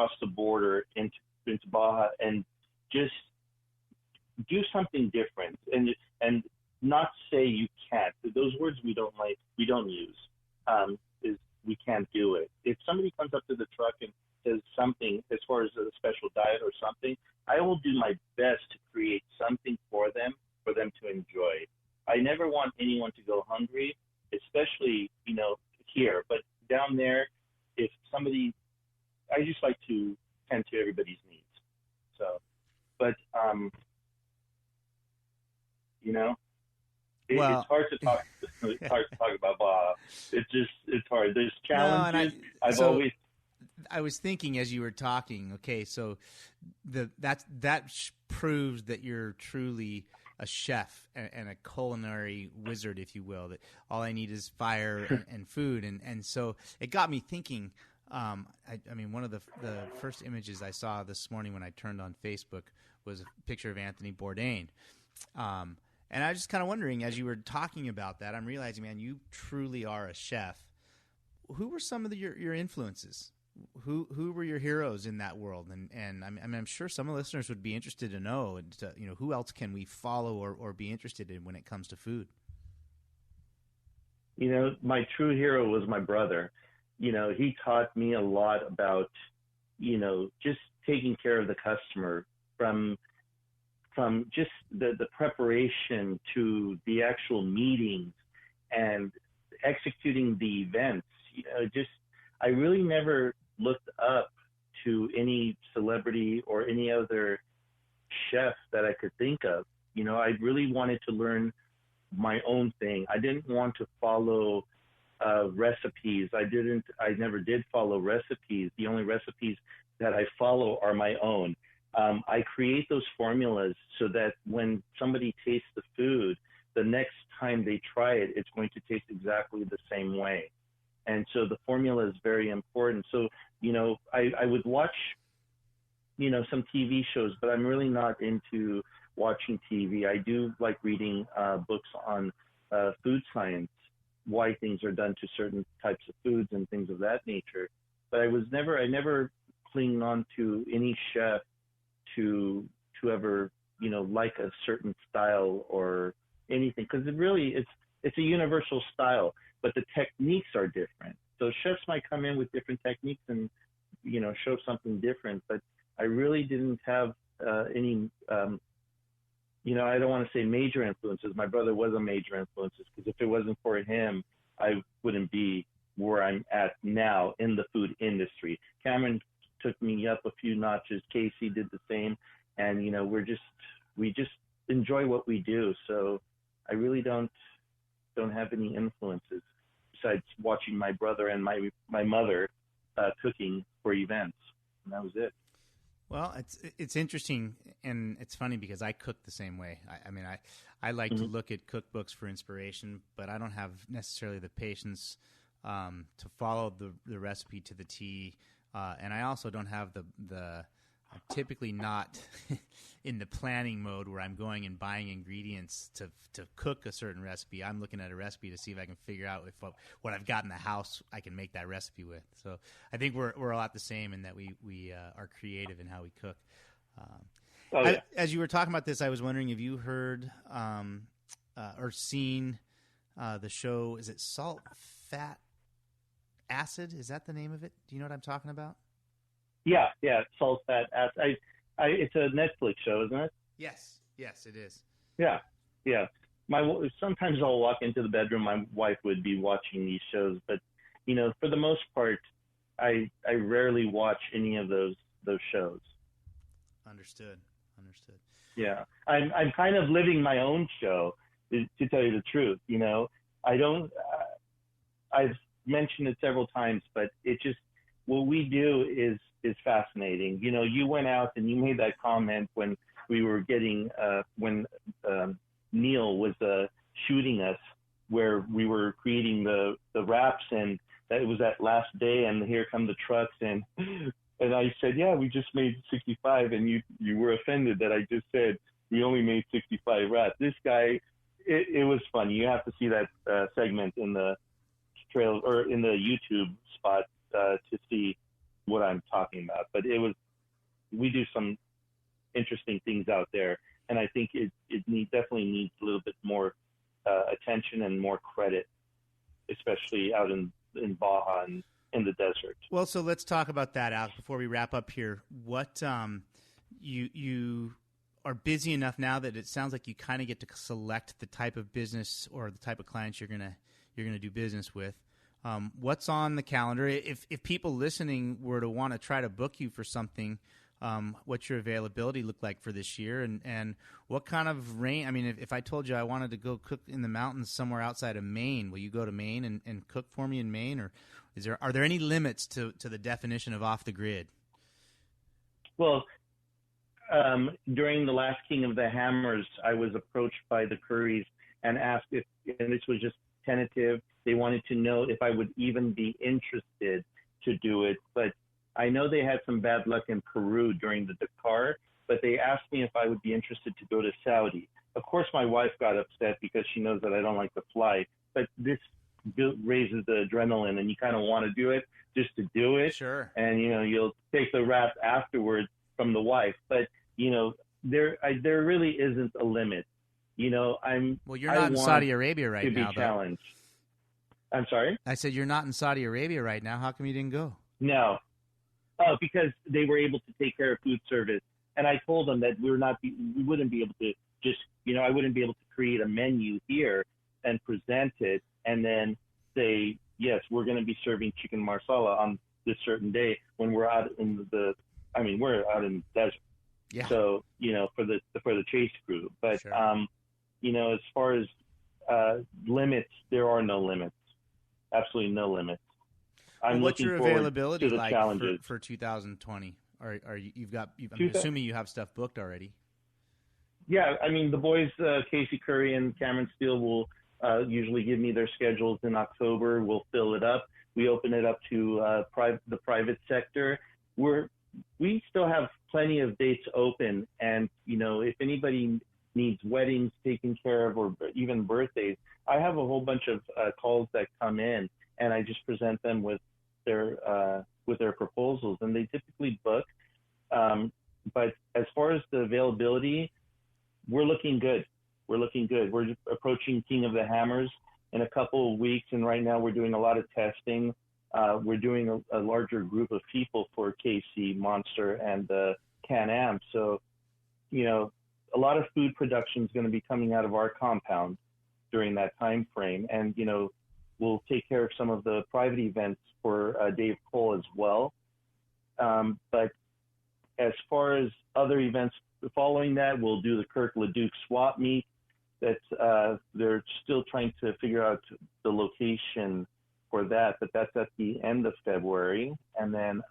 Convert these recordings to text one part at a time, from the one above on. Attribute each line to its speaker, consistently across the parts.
Speaker 1: across the border into Baja and just do something different, and not say you can't. Those words we don't use. Is we can't do it. If somebody comes up to the truck and says something as far as a special diet or something, I will do my best to create something for them to enjoy. I never want anyone to go hungry, especially, here. But down there, if somebody, I just like to tend to everybody's needs. So, but, it's hard to talk. It's hard to talk about Baja. It's hard. There's challenges.
Speaker 2: I was thinking as you were talking. Okay, so that proves that you're truly a chef and a culinary wizard, if you will. That all I need is fire and food, and so it got me thinking. I mean, one of the first images I saw this morning when I turned on Facebook was a picture of Anthony Bourdain. And I was just kind of wondering, as you were talking about that, I'm realizing, man, you truly are a chef. Who were some of your influences? Who were your heroes in that world? And I'm sure some of the listeners would be interested to know, who else can we follow or be interested in when it comes to food?
Speaker 1: My true hero was my brother. He taught me a lot about, just taking care of the customer from just the preparation to the actual meetings and executing the events. I really never looked up to any celebrity or any other chef that I could think of. I really wanted to learn my own thing. I didn't want to follow recipes. I never did follow recipes. The only recipes that I follow are my own. I create those formulas so that when somebody tastes the food, the next time they try it, it's going to taste exactly the same way. And so the formula is very important. So, I would watch, some TV shows, but I'm really not into watching TV. I do like reading books on food science, why things are done to certain types of foods and things of that nature. But I never clinged on to any chef to ever, like a certain style or anything, because it's a universal style, but the techniques are different. So chefs might come in with different techniques and, show something different, but I really didn't have any, I don't want to say major influences. My brother was a major influence, because if it wasn't for him, I wouldn't be where I'm at now in the food industry. Cameron took me up a few notches. Casey did the same, and we just enjoy what we do. So I really don't have any influences besides watching my brother and my mother cooking for events, and that was it.
Speaker 2: Well, it's interesting, and it's funny because I cook the same way. I like to look at cookbooks for inspiration, but I don't have necessarily the patience to follow the recipe to the T. And I also don't have I'm typically not in the planning mode where I'm going and buying ingredients to cook a certain recipe. I'm looking at a recipe to see if I can figure out if what I've got in the house I can make that recipe with. So I think we're a lot the same in that we are creative in how we cook. As you were talking about this, I was wondering if you heard or seen the show. Is it Salt, Fat, Acid? Is that the name of it? Do you know what I'm talking about?
Speaker 1: Yeah, Salt, Fat, Acid. It's a Netflix show, isn't it?
Speaker 2: Yes, it is.
Speaker 1: Yeah. Sometimes I'll walk into the bedroom. My wife would be watching these shows, but for the most part, I rarely watch any of those shows.
Speaker 2: Understood.
Speaker 1: Yeah, I'm kind of living my own show, to tell you the truth. I don't. I've mentioned it several times, but it just, what we do is fascinating. You went out and you made that comment when we were getting when Neil was shooting us, where we were creating the wraps, and that it was that last day, and here come the trucks, and I said, yeah, we just made 65, and you were offended that I just said we only made 65 wraps. This guy, it was funny. You have to see that segment in the trail or in the YouTube spot to see what I'm talking about. But we do some interesting things out there, and I think it definitely needs a little bit more attention and more credit, especially out in Baja and in the desert.
Speaker 2: Well, so let's talk about that, Alek, before we wrap up here. What you are busy enough now that it sounds like you kind of get to select the type of business or the type of clients you're gonna do business with. What's on the calendar? If people listening were to want to try to book you for something, what's your availability look like for this year? And what kind of rain? I mean, if I told you I wanted to go cook in the mountains somewhere outside of Maine, will you go to Maine and cook for me in Maine? Or are there any limits to the definition of off the grid?
Speaker 1: Well, during the last King of the Hammers, I was approached by the Currys and asked and this was just tentative, they wanted to know if I would even be interested to do it. But I know they had some bad luck in Peru during the Dakar, but they asked me if I would be interested to go to Saudi. Of course, my wife got upset because she knows that I don't like to fly, but this raises the adrenaline and you kind of want to do it just to do it.
Speaker 2: Sure.
Speaker 1: And, you'll take the rap afterwards from the wife. But, there really isn't a limit.
Speaker 2: Well, you're not in Saudi Arabia right now,
Speaker 1: to be challenged. I'm sorry?
Speaker 2: I said you're not in Saudi Arabia right now. How come you didn't go?
Speaker 1: No. Oh, because they were able to take care of food service. And I told them that we wouldn't be able to just, I wouldn't be able to create a menu here and present it and then say, yes, we're going to be serving chicken marsala on this certain day when we're out in we're out in the desert.
Speaker 2: Yeah.
Speaker 1: So, for the chase crew. But,
Speaker 2: sure.
Speaker 1: As far as limits, there are no limits. Absolutely no limits.
Speaker 2: What's your availability
Speaker 1: to the
Speaker 2: like
Speaker 1: challenges.
Speaker 2: for 2020? I'm assuming you have stuff booked already.
Speaker 1: Yeah, the boys, Casey Curry and Cameron Steele, will usually give me their schedules in October. We'll fill it up. We open it up to the private sector. We still have plenty of dates open, and if anybody needs weddings taken care of or even birthdays, I have a whole bunch of calls that come in, and I just present them with their proposals, and they typically book. But as far as the availability, we're looking good. We're approaching King of the Hammers in a couple of weeks, and right now we're doing a lot of testing. We're doing a larger group of people for KC, Monster, and Can-Am. So, a lot of food production is going to be coming out of our compound during that time frame. And, we'll take care of some of the private events for Dave Cole as well. But as far as other events following that, we'll do the Kirk Leduc swap meet. They're still trying to figure out the location for that, but that's at the end of February. And then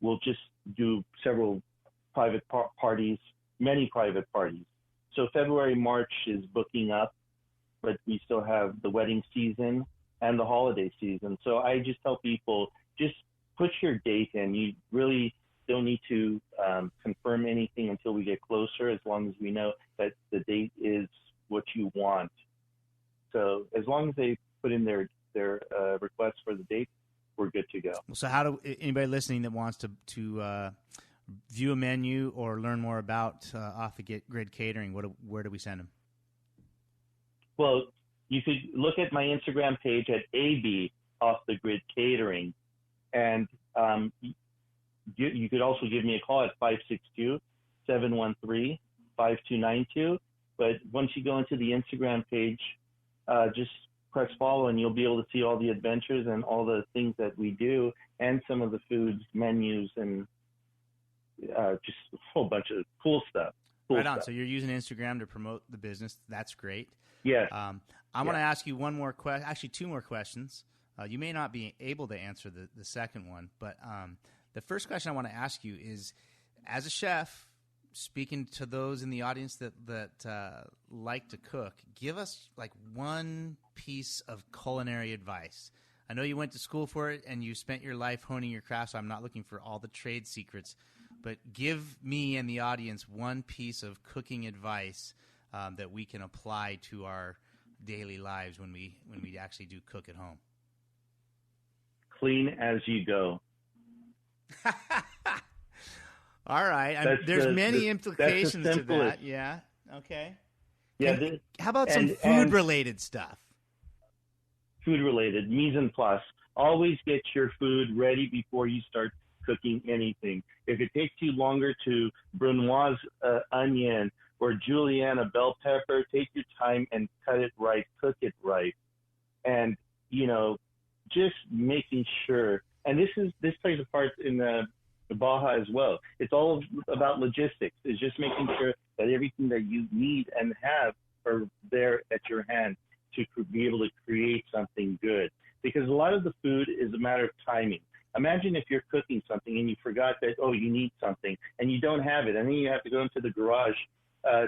Speaker 1: we'll just do several private parties, many private parties. So February, March is booking up, but we still have the wedding season and the holiday season. So I just tell people, just put your date in. You really don't need to confirm anything until we get closer, as long as we know that the date is what you want. So as long as they put in their request for the date, we're good to go.
Speaker 2: So how do anybody listening that wants to view a menu or learn more about Off the Grid Catering, where do we send them?
Speaker 1: Well, you could look at my Instagram page at AB Off the Grid Catering, and you could also give me a call at 562-713-5292. But once you go into the Instagram page, just press follow, and you'll be able to see all the adventures and all the things that we do, and some of the foods, menus, and just a whole bunch of cool stuff.
Speaker 2: Right on. So you're using Instagram to promote the business. That's great.
Speaker 1: Yes.
Speaker 2: I want to ask you one more question, actually two more questions. You may not be able to answer the second one, but the first question I want to ask you is, as a chef, speaking to those in the audience that like to cook, give us like one piece of culinary advice. I know you went to school for it and you spent your life honing your craft, so I'm not looking for all the trade secrets, but give me and the audience one piece of cooking advice that we can apply to our daily lives when we actually do cook at home.
Speaker 1: Clean as you go.
Speaker 2: All right. There's many implications to that. Yeah. Okay.
Speaker 1: Yeah.
Speaker 2: How about some food-related stuff?
Speaker 1: Food-related, mise en place. Always get your food ready before you start cooking anything. If it takes you longer to brunoise onion or julienne a bell pepper, take your time and cut it right, cook it right. And, just making sure, and this plays a part in the Baja as well. It's all about logistics. It's just making sure that everything that you need and have are there at your hand to be able to create something good. Because a lot of the food is a matter of timing. Imagine if you're cooking something and you forgot that, you need something, and you don't have it, and then you have to go into the garage,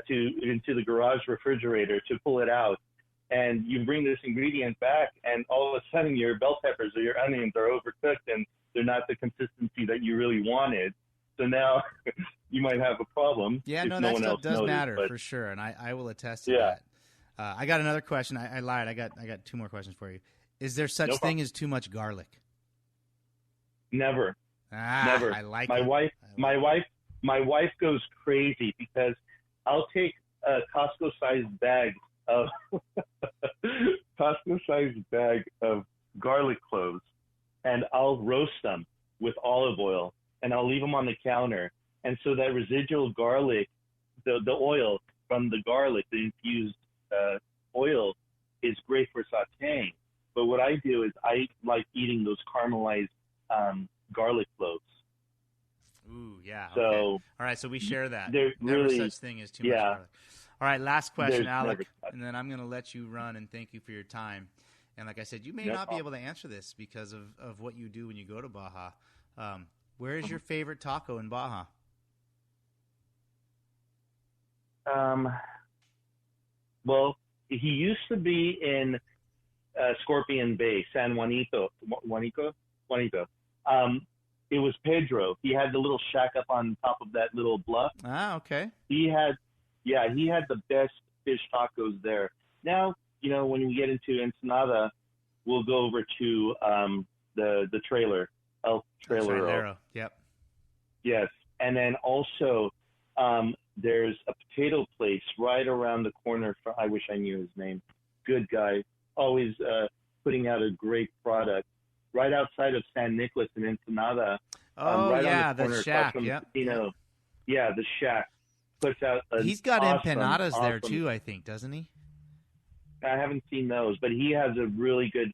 Speaker 1: into the garage refrigerator to pull it out, and you bring this ingredient back, and all of a sudden your bell peppers or your onions are overcooked, and they're not the consistency that you really wanted. So now you might have a problem.
Speaker 2: Yeah, that stuff does matter for sure, and I will attest to that. I got another question. I lied. I got two more questions for you. Is there such thing as too much garlic?
Speaker 1: Never.
Speaker 2: Never. I like
Speaker 1: my
Speaker 2: it.
Speaker 1: My wife goes crazy because I'll take a Costco-sized bag of garlic cloves, and I'll roast them with olive oil, and I'll leave them on the counter. And so that residual garlic, the oil from the garlic, the infused oil, is great for sautéing. But what I do is I like eating those caramelized garlic cloves.
Speaker 2: Ooh, yeah.
Speaker 1: So,
Speaker 2: okay. All right, so we share that.
Speaker 1: There's
Speaker 2: never
Speaker 1: really,
Speaker 2: such thing as too much garlic. All right, last question, Alek, and then I'm going to let you run, and thank you for your time. And like I said, you may not be able to answer this because of what you do when you go to Baja. Where is your favorite taco in Baja?
Speaker 1: Well, he used to be in Scorpion Bay, San Juanito. It was Pedro. He had the little shack up on top of that little bluff.
Speaker 2: Ah, okay.
Speaker 1: He had the best fish tacos there. Now, when we get into Ensenada, we'll go over to the trailer, El Trailero.
Speaker 2: Yep.
Speaker 1: Yes, and then also there's a potato place right around the corner. I wish I knew his name. Good guy, always putting out a great product. Right outside of San Nicolas in Ensenada. Right on the corner,
Speaker 2: the shack. Yep.
Speaker 1: Yeah, the shack puts out.
Speaker 2: He's got empanadas there too, I think, doesn't he?
Speaker 1: I haven't seen those, but he has a really good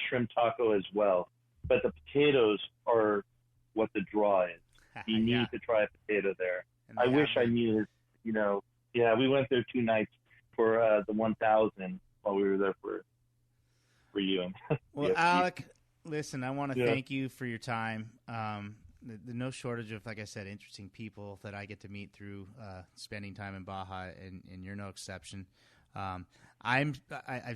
Speaker 1: shrimp taco as well. But the potatoes are what the draw is. You need to try a potato there. I wish I knew his. We went there 2 nights for the 1,000 while we were there for you.
Speaker 2: Well, Alek. Listen, I want to thank you for your time. The no shortage of, like I said, interesting people that I get to meet through spending time in Baja, and you're no exception. I've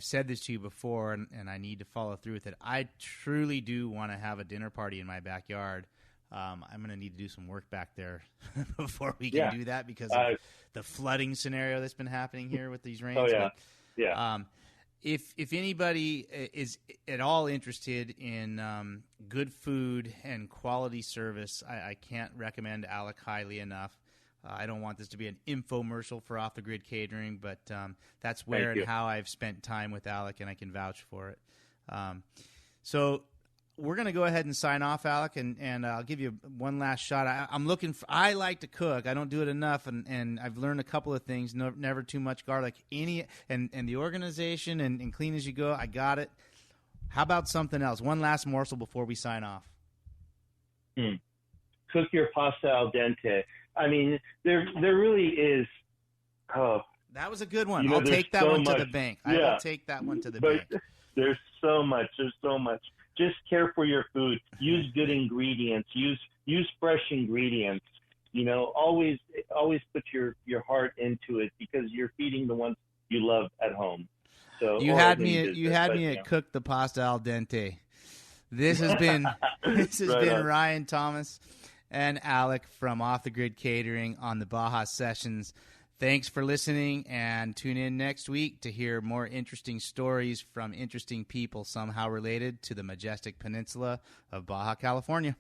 Speaker 2: said this to you before, and I need to follow through with it. I truly do want to have a dinner party in my backyard. I'm going to need to do some work back there before we can do that because of the flooding scenario that's been happening here with these rains.
Speaker 1: Oh, yeah.
Speaker 2: If anybody is at all interested in good food and quality service, I can't recommend Alek highly enough. I don't want this to be an infomercial for Off the Grid Catering, but that's where and how I've spent time with Alek, and I can vouch for it. So we're going to go ahead and sign off, Alek, and I'll give you one last shot. I like to cook. I don't do it enough, and I've learned a couple of things. Never too much garlic. And the organization and clean as you go, I got it. How about something else? One last morsel before we sign off.
Speaker 1: Cook your pasta al dente. I mean, there really is. Oh,
Speaker 2: that was a good one. I'll take that one to the bank. I will take that one to the bank.
Speaker 1: There's so much. Just care for your food. Use good ingredients. Use fresh ingredients. Always put your heart into it because you're feeding the ones you love at home. So
Speaker 2: you had me at cook the pasta al dente. This has been Ryan Thomas and Alek from Off the Grid Catering on the Baja Sessions. Thanks for listening, and tune in next week to hear more interesting stories from interesting people somehow related to the majestic peninsula of Baja California.